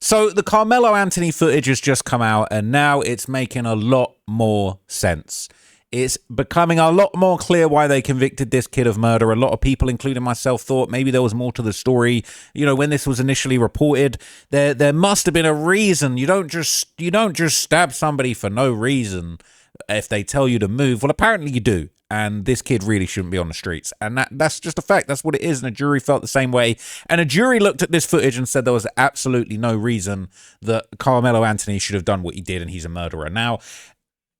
So the Karmelo Anthony footage has just come out, and now it's making a lot more sense. It's becoming a lot more clear why they convicted this kid of murder. A lot of people, including myself, thought maybe there was more to the story. You know, when this was initially reported, there must have been a reason. You don't just stab somebody for no reason if they tell you to move. Well, apparently you do. And this kid really shouldn't be on the streets. And that's just a fact. That's what it is. And a jury felt the same way. And a jury looked at this footage and said there was absolutely no reason that Karmelo Anthony should have done what he did and he's a murderer. Now,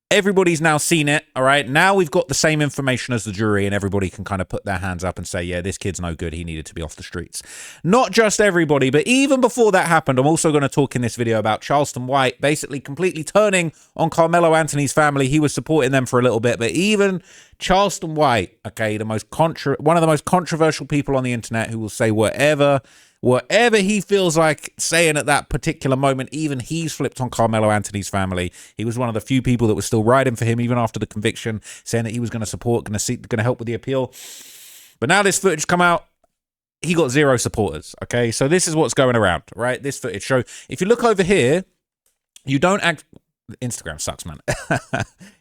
everybody's now seen it, all right? Now we've got the same information as the jury, and everybody can kind of put their hands up and say, yeah, this kid's no good. He needed to be off the streets. Not just everybody, but even before that happened, I'm also going to talk in this video about Charleston White basically completely turning on Karmelo Anthony's family. He was supporting them for a little bit, but even Charleston White, okay, one of the most controversial people on the internet who will say whatever he feels like saying at that particular moment. Even he's flipped on Karmelo Anthony's family. He was one of the few people that was still riding for him even after the conviction, saying that he was going to support, going to help with the appeal. But now this footage come out, he got zero supporters, okay? So this is what's going around, right? This footage. So if you look over here, you don't act... Instagram sucks, man.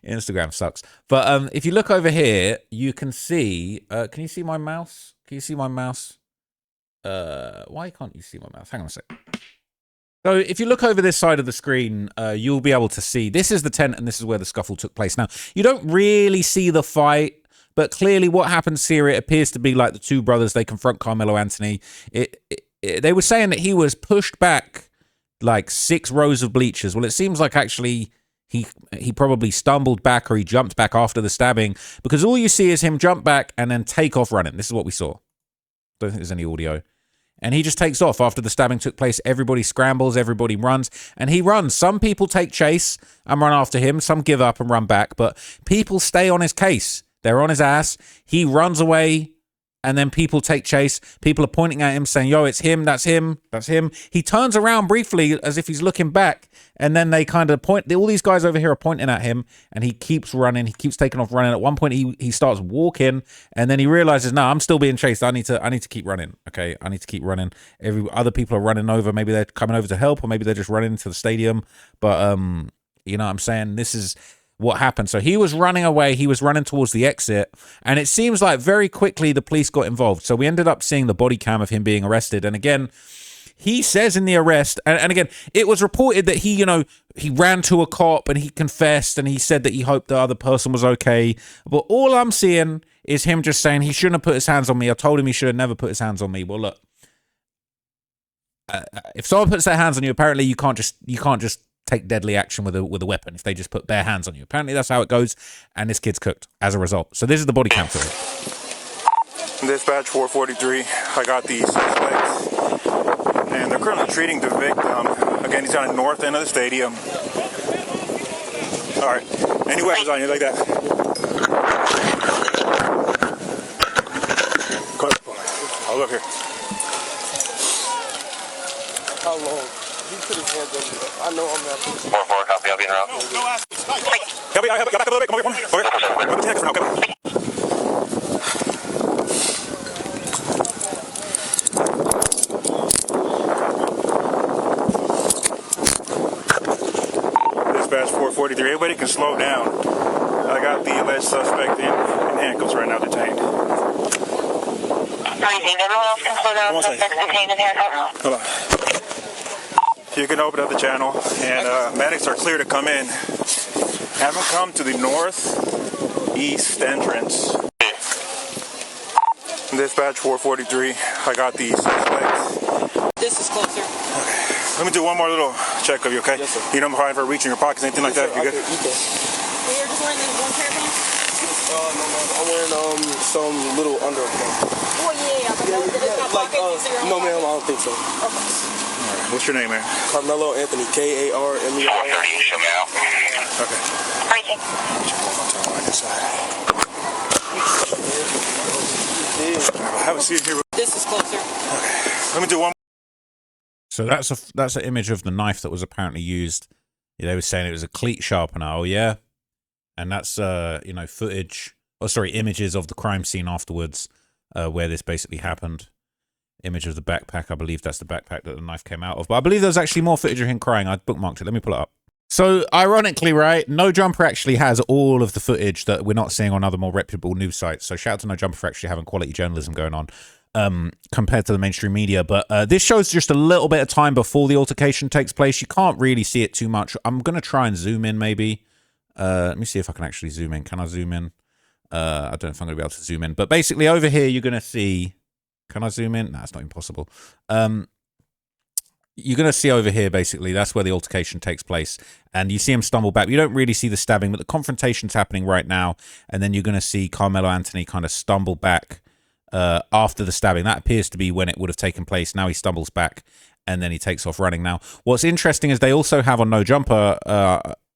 Instagram sucks. But if you look over here, you can see... can you see my mouse? Can you see my mouse? Why can't you see my mouse? Hang on a sec. So if you look over this side of the screen, you'll be able to see this is the tent and this is where the scuffle took place. Now, you don't really see the fight, but clearly what happens here, it appears to be like the two brothers, they confront Karmelo Anthony. They were saying that he was pushed back like 6 rows of bleachers. Well, it seems like actually he probably stumbled back or he jumped back after the stabbing, because all you see is him jump back and then take off running. This is what we saw. Don't think there's any audio. And he just takes off after the stabbing took place. Everybody scrambles, everybody runs, and he runs. Some people take chase and run after him. Some give up and run back, but people stay on his case. They're on his ass. He runs away, and then people take chase. People are pointing at him saying, yo, it's him, that's him, that's him. He turns around briefly as if he's looking back, and then they kind of point. All these guys over here are pointing at him, and he keeps running. He keeps taking off running. At one point, he starts walking, and then he realizes, no, I'm still being chased. I need to keep running. Okay, I need to keep running. Other people are running over. Maybe they're coming over to help, or maybe they're just running into the stadium. But you know what I'm saying? This is what happened. So he was running away. He was running towards the exit, and it seems like very quickly the police got involved. So we ended up seeing the body cam of him being arrested. And again, he says in the arrest, and again, it was reported that he ran to a cop and he confessed and he said that he hoped the other person was okay. But all I'm seeing is him just saying he shouldn't have put his hands on me. I told him he should have never put his hands on me. Well, look, if someone puts their hands on you, apparently you can't just take deadly action with a weapon if they just put bare hands on you. Apparently that's how it goes, and this kid's cooked as a result. So this is the body cam footage. Dispatch 443, I got the suspect, and they're currently treating the victim. Again, he's on the north end of the stadium. All right, any weapons on you like that? I'll look here. How long? He put his hands on me. I know I'm not. 4-4, copy, I'll be in route. No, ask. Help me back a little bit. Come over here. Okay. Let me text for now. Come on. Dispatch 443. Everybody can slow down. I got the alleged suspect in handcuffs right now, detained. Everyone else can slow down. Suspect's detained in handcuffs. Hold on. You can open up the channel, and medics are clear to come in. Have them come to the northeast entrance. Dispatch 443, I got the suspect. This is closer. Okay. Let me do one more little check of you, okay? Yes, sir. You don't mind for reaching your pockets, anything like that? You good? You can. You're just wearing like one pair of pants? No, I'm wearing some little underpants. Oh yeah, but No, ma'am, I don't think so. Okay. What's your name, man? Karmelo Anthony, Karmelo. Show me out. Okay. Everything. Have a seat here. This is closer. Okay. Let me do one. So that's an image of the knife that was apparently used. They were saying it was a cleat sharpener. Oh yeah, and that's footage. Oh, sorry, images of the crime scene afterwards, where this basically happened. image of the backpack. I believe that's the backpack that the knife came out of. But I believe there's actually more footage of him crying. I bookmarked it. Let me pull it up. So, ironically, right, No Jumper actually has all of the footage that we're not seeing on other more reputable news sites. So, shout out to No Jumper for actually having quality journalism going on compared to the mainstream media. But this shows just a little bit of time before the altercation takes place. You can't really see it too much. I'm going to try and zoom in, maybe. Let me see if I can actually zoom in. Can I zoom in? I don't know if I'm going to be able to zoom in. But basically, over here, you're going to see... Can I zoom in? No, it's not impossible. You're going to see over here, basically, that's where the altercation takes place. And you see him stumble back. You don't really see the stabbing, but the confrontation's happening right now. And then you're going to see Karmelo Anthony kind of stumble back after the stabbing. That appears to be when it would have taken place. Now he stumbles back, and then he takes off running. Now, what's interesting is they also have on No Jumper,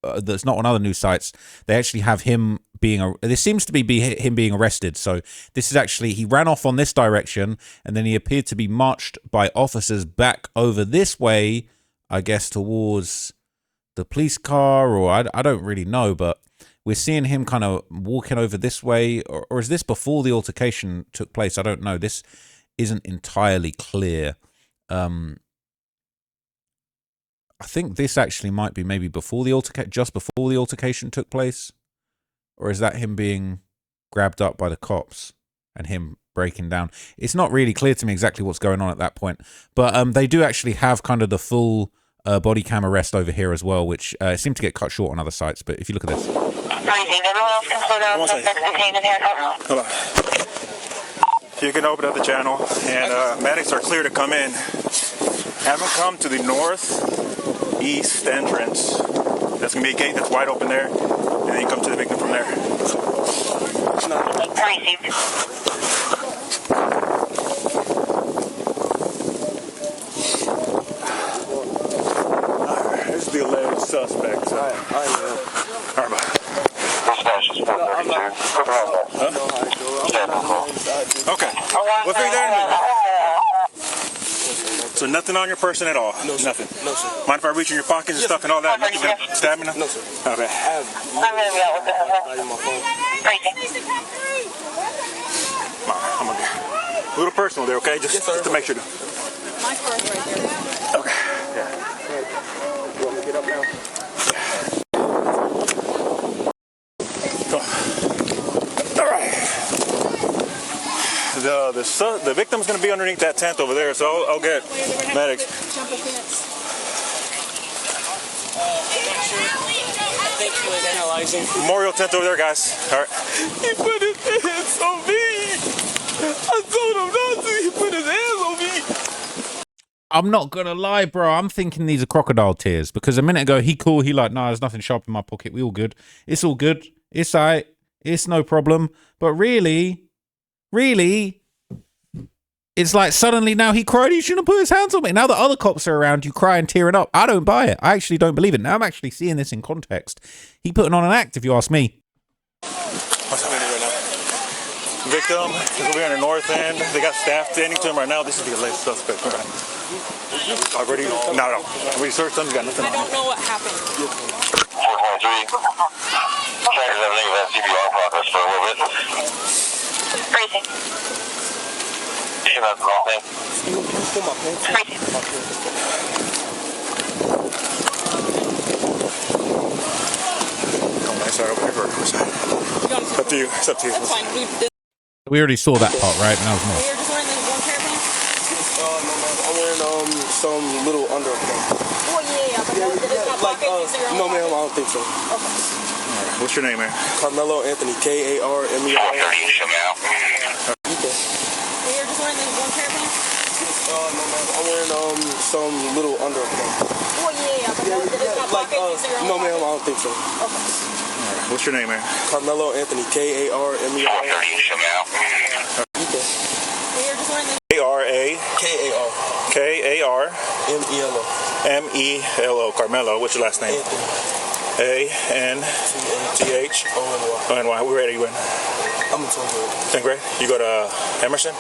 that's not on other news sites, they actually have him being... This seems to be him being arrested. So this is actually... He ran off on this direction, and then he appeared to be marched by officers back over this way, I guess, towards the police car, or I don't really know, but we're seeing him kind of walking over this way, or is this before the altercation took place? I don't know. This isn't entirely clear. I think this actually might be maybe before the just before the altercation took place. Or is that him being grabbed up by the cops and him breaking down? It's not really clear to me exactly what's going on at that point. But they do actually have kind of the full body cam arrest over here as well, which seemed to get cut short on other sites. But if you look at this. Hold on. You can open up the channel, and medics are clear to come in. Have them come to the northeast entrance. That's going to be a gate that's wide open there. And then you come to the victim from there. Alright, this is the alleged suspect. Alright, okay. We'll figure that in a minute. So nothing on your person at all? No, sir. Nothing? No, sir. Mind if I reach in your pockets and stuff and all that? Nothing gonna stab me? No, sir. Okay. I have my phone. I'm gonna get a little personal there, okay? Just to make sure. My car's right there. Okay. Yeah. You want me to get up now? All right. The victim's going to be underneath that tent over there, so I'll get medics. Jump the fence. I think he was analyzing. Memorial tent over there, guys. All right. He put his hands on me. I told him not to. He put his hands on me. I'm not gonna lie, bro. I'm thinking these are crocodile tears because a minute ago he cool. He like, nah, there's nothing sharp in my pocket. We all good. It's all good. It's alright. It's no problem. But really, it's like suddenly now he cried. He shouldn't put his hands on me. Now the other cops are around, you cry and tearing up. I don't buy it. I actually don't believe it. Now I'm actually seeing this in context. He putting on an act, if you ask me. What's happening right now? Victim is over here on the north end. They got staff standing to him right now. This is the alleged suspect. Okay. Already? No. Already searched him. Got nothing I on don't him. know what happened. 423. Checkers everything with that CPR progress for a little bit. Freezing. That's the wrong thing. Come on, side over here first. It's up to you. It's up to you. That's fine. We already saw that part, right? And that was more. You're just wearing the one pair of pants? No, I'm wearing some little under thing. Oh, yeah. But No, ma'am, I don't think so. Right. What's your name, man? Karmelo Anthony, Karmelo. 430 show now. You're just wearing the one pair of pants? No, I'm wearing some little under thing. Oh, yeah. But No, ma'am, I don't think so. Right. What's your name, man? Karmelo Anthony, Karmelo. 430 show now. You're just wearing the Karmelo. Melo. Karmelo. What's your last name? A-N-T-H-O-N-Y. Where are you in? I'm in 12th grade. 10th grade? You go to Emerson?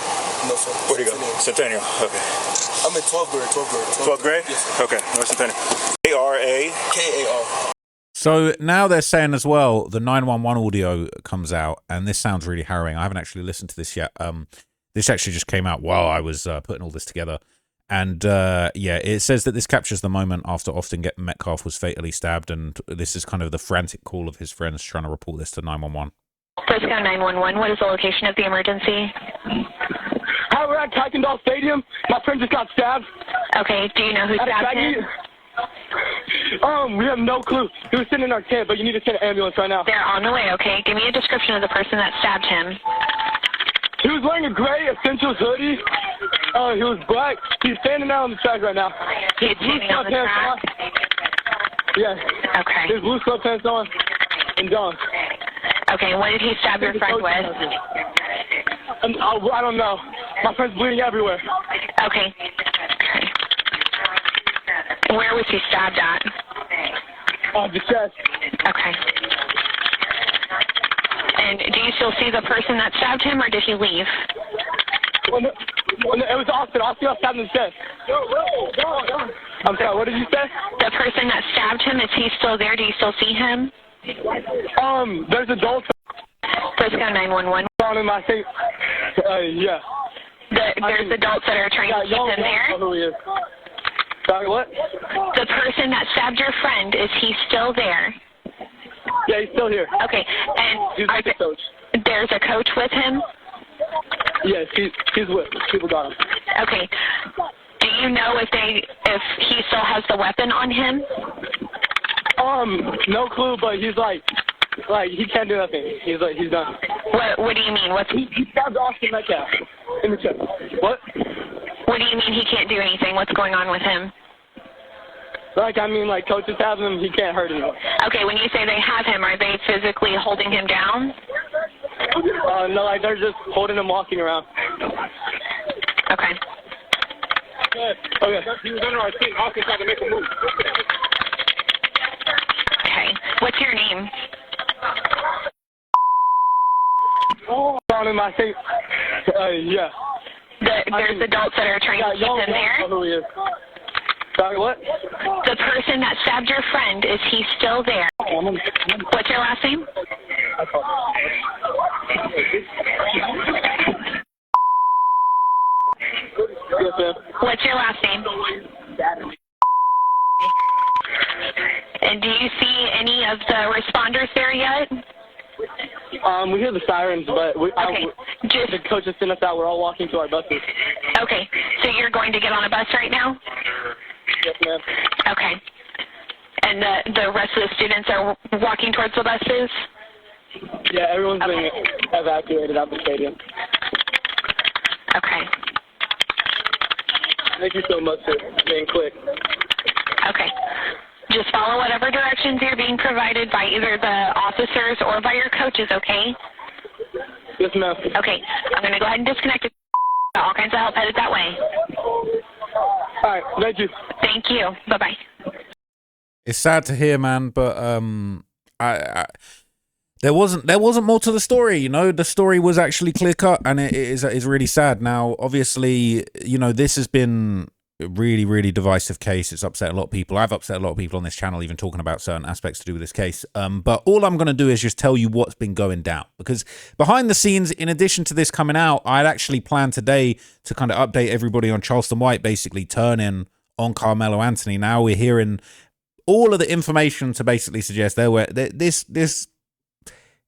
No, sir. Where do you go? Centennial. Okay. I'm in 12th grade. 12th grade? Yes, sir. Okay. No, Centennial. A-R-A. So now they're saying as well, the 911 audio comes out, and this sounds really harrowing. I haven't actually listened to this yet. This actually just came out while I was putting all this together. And yeah, it says that this captures the moment after Metcalf was fatally stabbed, and this is kind of the frantic call of his friends trying to report this to 911. Frisco 911, what is the location of the emergency? Hi, we're at Kuykendall Stadium. My friend just got stabbed. Okay, do you know who stabbed him? We have no clue. He was sitting in our tent, but you need to send an ambulance right now. They're on the way, okay? Give me a description of the person that stabbed him. He was wearing a gray Essentials hoodie. He was black. He's standing out on the track right now. He's standing on the track? Yeah. Okay. His blue sweatpants on and gone. Okay, what did he stab your friend with? I don't know. My friend's bleeding everywhere. Okay. Where was he stabbed at? The chest. Okay. And do you still see the person that stabbed him, or did he leave? It was Austin. Austin got stabbed in the chest. I'm sorry, what did you say? The person that stabbed him, is he still there? Do you still see him? There's adults. Frisco 911. I think, yeah. There's adults that are trying to keep him there? Who he is. Sorry, what? The person that stabbed your friend, is he still there? Yeah, he's still here. Okay, and he's with the coach. There's a coach with him? Yes, he's with. People got him. Okay. Do you know if he still has the weapon on him? No clue, but he's like he can't do nothing. He's done. What do you mean? He stabbed Austin Metcalf in the chest. What? What do you mean he can't do anything? What's going on with him? Coaches have him. He can't hurt anyone. Okay, when you say they have him, are they physically holding him down? No, they're just holding him, walking around. Okay. Okay. He was under our seat. Austin tried to make a move. Okay. What's your name? I think, yeah. There's adults that are trying to keep him there? Who he is. Sorry, what? The person that stabbed your friend, is he still there? What's your last name? Yes, ma'am. What's your last name? And do you see any of the responders there yet? We hear the sirens, but the coaches sent us out. We're all walking to our buses. Okay, so you're going to get on a bus right now? Yes, ma'am. Okay. And the rest of the students are walking towards the buses? Yeah, everyone's being evacuated out the stadium. Okay. Thank you so much for being quick. Okay. Just follow whatever directions you're being provided by either the officers or by your coaches, okay? Yes, ma'am. Okay. I'm going to go ahead and disconnect it. All kinds of help headed that way. All right. Thank you. Thank you. Bye-bye. It's sad to hear, man, but there wasn't more to the story, you know. The story was actually clear cut, and it is really sad. Now, obviously, you know, this has been a really, really divisive case. It's upset a lot of people. I've upset a lot of people on this channel, even talking about certain aspects to do with this case. But all I'm going to do is just tell you what's been going down, because behind the scenes, in addition to this coming out, I'd actually planned today to kind of update everybody on Charleston White basically turning on Karmelo Anthony. Now we're hearing all of the information to basically suggest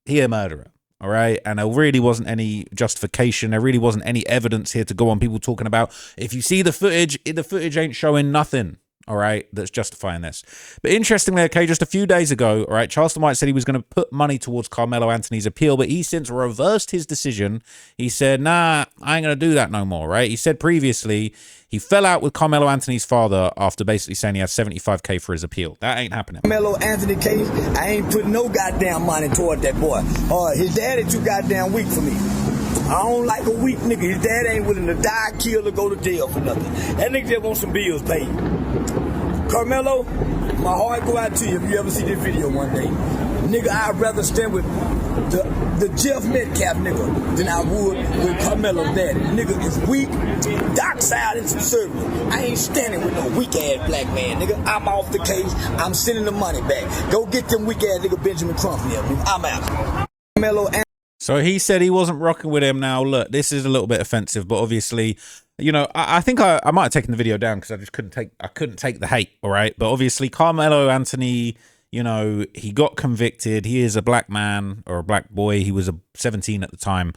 he a murderer, all right? And there really wasn't any justification. There really wasn't any evidence here to go on. People talking about, if you see the footage ain't showing nothing, all right, that's justifying this. But interestingly, okay, just a few days ago, all right, Charleston White said he was going to put money towards Karmelo Anthony's appeal, but he since reversed his decision. He said, nah, I ain't going to do that no more, right? He said previously he fell out with Karmelo Anthony's father after basically saying he had $75K for his appeal. That ain't happening. Karmelo Anthony case, I ain't putting no goddamn money toward that boy. His daddy too goddamn weak for me. I don't like a weak nigga. His dad ain't willing to die, kill, or go to jail for nothing. That nigga just wants some bills paid. Karmelo, my heart go out to you if you ever see this video one day. Nigga, I'd rather stand with the Jeff Metcalf nigga than I would with Karmelo's daddy. Nigga is weak, dark side and conservative. I ain't standing with no weak ass black man, nigga. I'm off the case. I'm sending the money back. Go get them weak ass nigga Benjamin Crump here. I'm out. Karmelo So he said he wasn't rocking with him. Now, look, this is a little bit offensive, but obviously, you know, I think I might have taken the video down because I just couldn't take the hate. All right, but obviously, Karmelo Anthony, you know, he got convicted. He is a black man or a black boy. He was 17 at the time.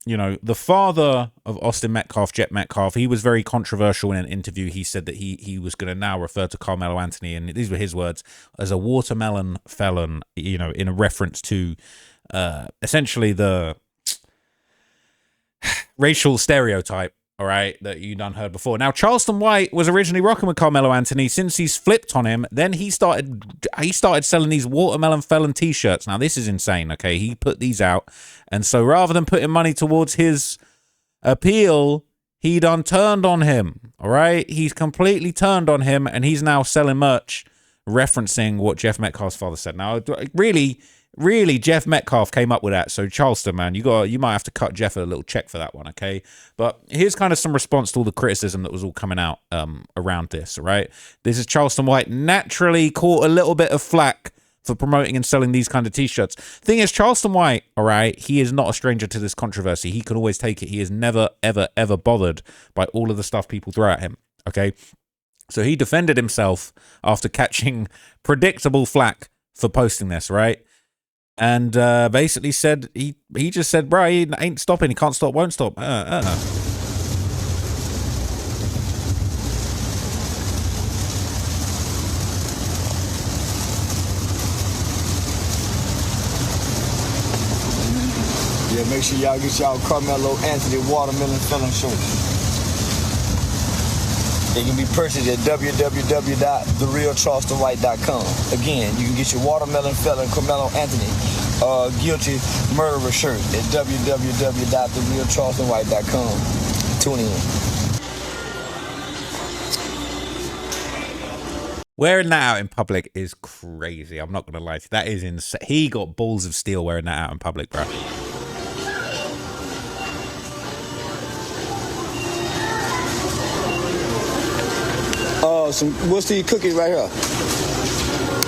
You know, the father of Austin Metcalf, Jet Metcalf, he was very controversial in an interview. He said that he was going to now refer to Karmelo Anthony, and these were his words, as a watermelon felon, you know, in a reference to essentially the racial stereotype, all right, that you done heard before. Now, Charleston White was originally rocking with Karmelo Anthony. Since he's flipped on him, then he started selling these watermelon felon t-shirts. Now, this is insane, okay? He put these out, and so rather than putting money towards his appeal, he done turned on him, all right? He's completely turned on him, and he's now selling merch referencing what Jeff Metcalf's father said. Now, really, Jeff Metcalf came up with that. So Charleston, man, you might have to cut Jeff a little check for that one, okay? But here's kind of some response to all the criticism that was all coming out around this, all right? This is Charleston White naturally caught a little bit of flack for promoting and selling these kind of t-shirts. Thing is, Charleston White, all right, he is not a stranger to this controversy. He can always take it. He is never, ever, ever bothered by all of the stuff people throw at him, okay? So he defended himself after catching predictable flack for posting this, right? And basically said he just said, bro, he ain't stopping. He can't stop, won't stop. Yeah, make sure y'all get y'all Karmelo Anthony watermelon felon shirts. They can be purchased at www.therealcharlestonwhite.com. Again, you can get your watermelon felon Karmelo Anthony guilty murderer shirt at www.therealcharlestonwhite.com. Tune in. Wearing that out in public is crazy. I'm not going to lie to you. That is insane. He got balls of steel wearing that out in public, bro. What's the cookie right here?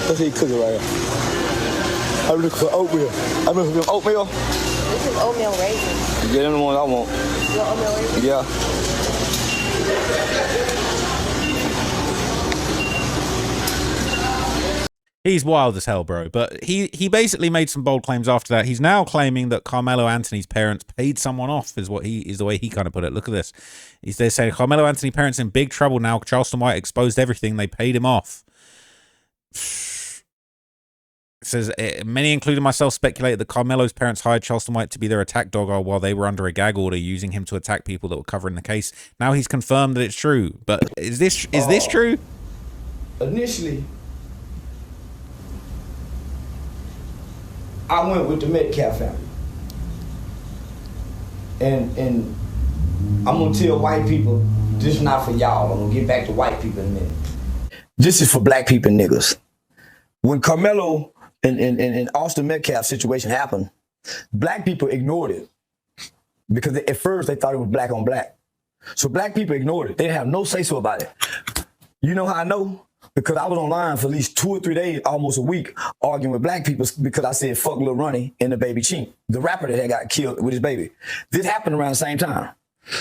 What's the cookie right here? I'm looking for oatmeal. I'm looking for oatmeal. This is oatmeal raisin. Yeah, them the ones I want. You want oatmeal raisin? Yeah. He's wild as hell, bro. But he basically made some bold claims after that. He's now claiming that Karmelo Anthony's parents paid someone off, is the way he kind of put it. Look at this. They're saying Karmelo Anthony's parents in big trouble now. Charleston White exposed everything. They paid him off. It says many, including myself, speculated that Carmelo's parents hired Charleston White to be their attack dog while they were under a gag order, using him to attack people that were covering the case. Now he's confirmed that it's true. But is this true? Initially, I went with the Metcalf family. And I'm gonna tell white people, this is not for y'all. I'm gonna get back to white people in a minute. This is for black people and niggas. When Karmelo and Austin Metcalf situation happened, black people ignored it. Because at first they thought it was black on black. So black people ignored it. They didn't have no say-so about it. You know how I know? Because I was online for at least 2 or 3 days, almost a week, arguing with black people because I said, fuck Lil Ronnie and the baby Chink, the rapper that had got killed with his baby. This happened around the same time.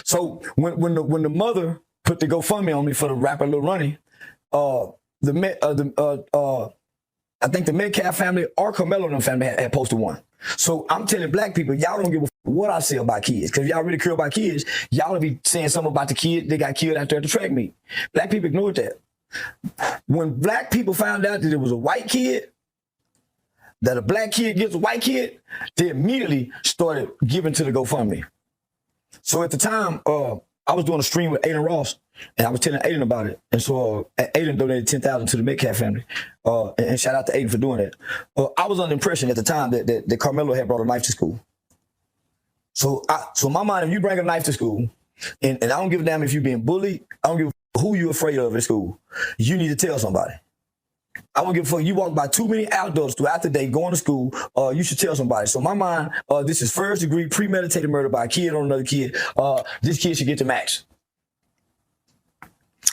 So when the mother put the GoFundMe on me for the rapper Lil Ronnie, I think the Metcalf family or Karmelo and them family had posted one. So I'm telling black people, y'all don't give a what I say about kids. Because if y'all really care about kids, y'all will be saying something about the kid that got killed out there at the track meet. Black people ignored that. When black people found out that it was a white kid, that a black kid gets a white kid, they immediately started giving to the GoFundMe. So at the time, I was doing a stream with Aiden Ross, and I was telling Aiden about it. And so Aiden donated $10,000 to the Metcalf family. And shout out to Aiden for doing that. I was under the impression at the time that Karmelo had brought a knife to school. So in my mind, if you bring a knife to school, and I don't give a damn if you're being bullied, I don't give a who you afraid of at school, you need to tell somebody. I don't give a fuck. You walk by too many adults throughout the day going to school, you should tell somebody. So in my mind, this is first degree premeditated murder by a kid on another kid. This kid should get the max.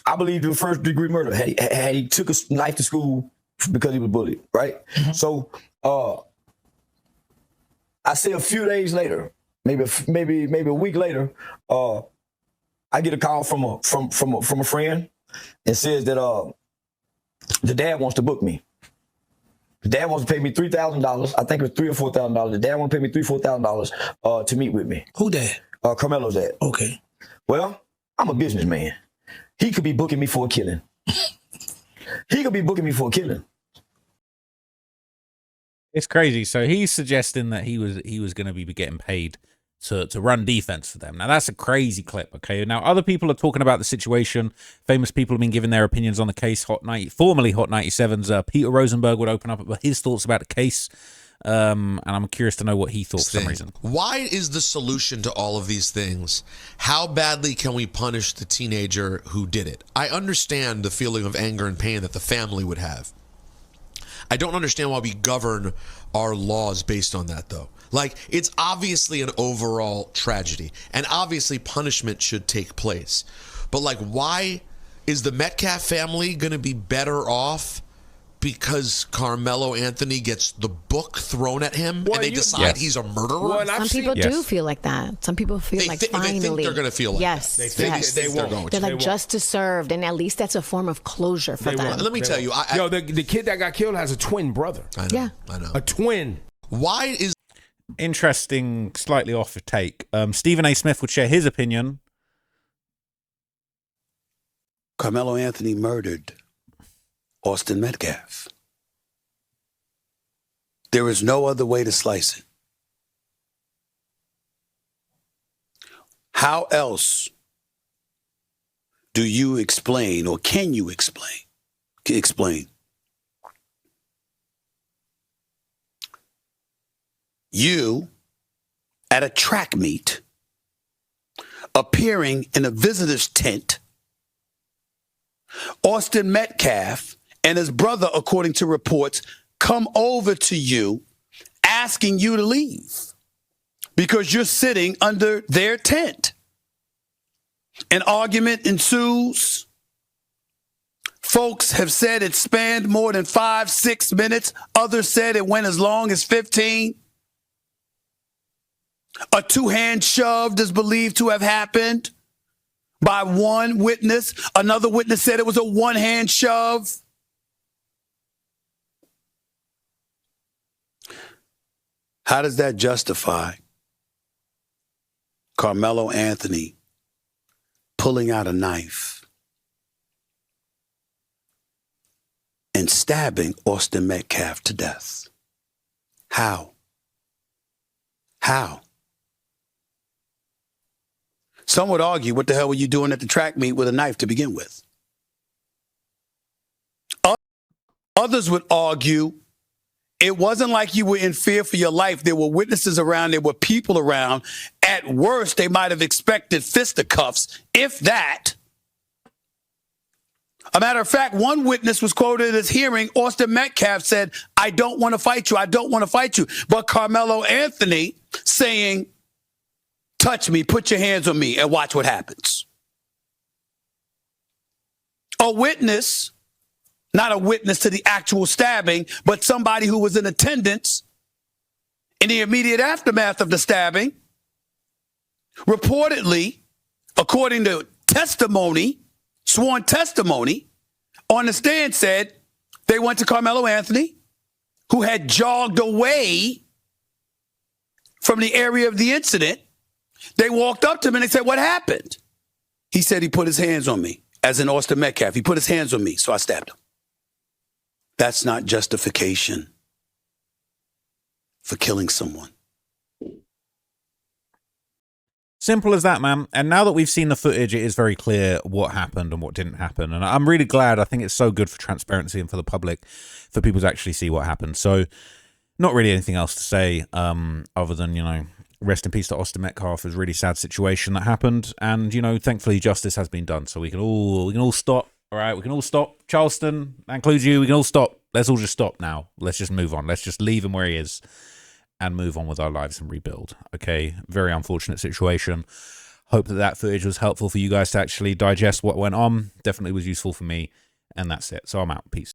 I believe it was first degree murder. Had he took a knife to school because he was bullied, right? Mm-hmm. So I say a few days later, maybe a week later, I get a call from a friend and says that the dad wants to book me. The dad wants to pay me $3,000. I think it was $3,000 or $4,000. The dad wants to pay me $3,000-$4,000 to meet with me. Who dad? Carmelo's dad. Okay. Well, I'm a businessman. He could be booking me for a killing. It's crazy. So he's suggesting that he was going to be getting paid to run defense for them. Now, that's a crazy clip, okay? Now, other people are talking about the situation. Famous people have been giving their opinions on the case. Formerly Hot 97's Peter Rosenberg would open up about his thoughts about the case. And I'm curious to know what he thought for some reason. Why is the solution to all of these things? How badly can we punish the teenager who did it? I understand the feeling of anger and pain that the family would have. I don't understand why we govern our laws based on that, though. Like, it's obviously an overall tragedy, and obviously punishment should take place. But, like, why is the Metcalf family going to be better off because Karmelo Anthony gets the book thrown at him and they decide he's a murderer? Well, some people do feel like that. Some people feel finally. They think they're going to feel like that. They won't. They're like justice served, and at least that's a form of closure for them. Let me tell you. The kid that got killed has a twin brother. I know. I know. A twin. Why is... Interesting, slightly off take. Stephen A. Smith would share his opinion. Karmelo Anthony murdered Austin Metcalf. There is no other way to slice it. How else do you explain, or can you explain you at a track meet appearing in a visitor's tent, Austin Metcalf and his brother, according to reports, come over to you asking you to leave because you're sitting under their tent. An argument ensues. Folks have said it spanned more than 5-6 minutes. Others said it went as long as 15. A two-hand shove is believed to have happened by one witness. Another witness said it was a one-hand shove. How does that justify Karmelo Anthony pulling out a knife and stabbing Austin Metcalf to death? How? Some would argue, what the hell were you doing at the track meet with a knife to begin with? Others would argue it wasn't like you were in fear for your life. There were witnesses around. There were people around. At worst, they might have expected fisticuffs, if that. A matter of fact, one witness was quoted as hearing Austin Metcalf said, "I don't want to fight you. I don't want to fight you." But Karmelo Anthony saying, "Touch me, put your hands on me, and watch what happens." A witness, not a witness to the actual stabbing, but somebody who was in attendance in the immediate aftermath of the stabbing, reportedly, according to testimony, sworn testimony, on the stand said they went to Karmelo Anthony, who had jogged away from the area of the incident. They walked up to him and they said, "What happened?" He said he put his hands on me, as in Austin Metcalf. He put his hands on me, so I stabbed him. That's not justification for killing someone. Simple as that, man. And now that we've seen the footage, it is very clear what happened and what didn't happen. And I'm really glad. I think it's so good for transparency and for the public, for people to actually see what happened. So not really anything else to say other than, you know, rest in peace to Austin Metcalf. It was a really sad situation that happened. And, you know, thankfully justice has been done. So we can all stop. All right, we can all stop. Charleston, that includes you. We can all stop. Let's all just stop now. Let's just move on. Let's just leave him where he is and move on with our lives and rebuild. Okay, very unfortunate situation. Hope that footage was helpful for you guys to actually digest what went on. Definitely was useful for me. And that's it. So I'm out. Peace.